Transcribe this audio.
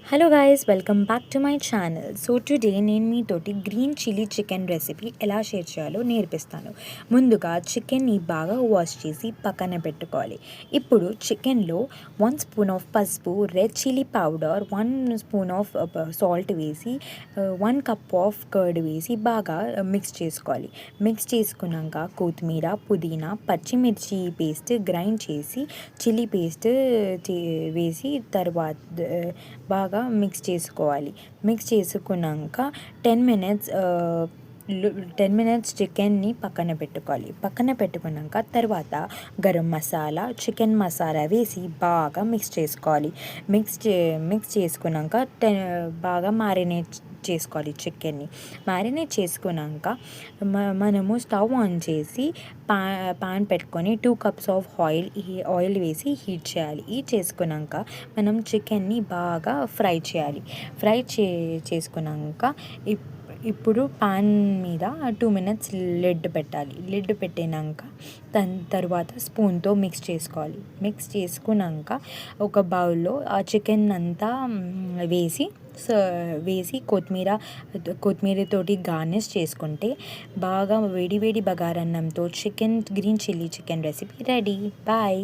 Hello guys, welcome back to my channel. So today నేను మీతోటి green chilli chicken recipe ఎలా share చేయాలో నేర్పిస్తాను. ముందుగా చికెన్ని బాగా వాష్ చేసి పక్కన పెట్టుకోవాలి. ఇప్పుడు చికెన్లో 1 స్పూన్ ఆఫ్ పసుపు, red chilli powder, 1 spoon of salt వేసి 1 కప్ ఆఫ్ కర్డ్ వేసి బాగా మిక్స్ చేసుకోవాలి. మిక్స్ చేసుకున్నాక కొత్తిమీర, పుదీనా, పచ్చిమిర్చి పేస్ట్ గ్రైండ్ చేసి చిల్లీ పేస్ట్ వేసి తర్వాత బాగా మిక్స్ చేసుకోవాలి. మిక్స్ చేసుకున్నాక 10 మినిట్స్ చికెన్ని పక్కన పెట్టుకోవాలి. పక్కన పెట్టుకున్నాక తర్వాత గరం మసాలా, చికెన్ మసాలా వేసి బాగా మిక్స్ చేసుకోవాలి. మిక్స్ చేసుకున్నాక బాగా మ్యారినేట్ చేసుకోవాలి. చికెన్ని మ్యారినేట్ చేసుకున్నాక మనము స్టవ్ ఆన్ చేసి పాన్ పెట్టుకొని 2 కప్స్ ఆఫ్ ఆయిల్ వేసి హీట్ చేయాలి. హీట్ చేసుకున్నాక మనం చికెన్ని బాగా ఫ్రై చేయాలి. చేసుకున్నాక ఇప్పుడు పాన్ మీద 2 మినిట్స్ లిడ్ పెట్టాలి. లిడ్ పెట్టినాక దాని తర్వాత స్పూన్తో మిక్స్ చేసుకోవాలి. మిక్స్ చేసుకున్నాక ఒక బౌల్లో ఆ చికెన్ అంతా వేసి కొత్తిమీరతోటి గార్నిష్ చేసుకుంటే బాగా వేడి వేడి బగారన్నంతో green chilli chicken recipe ready. Bye.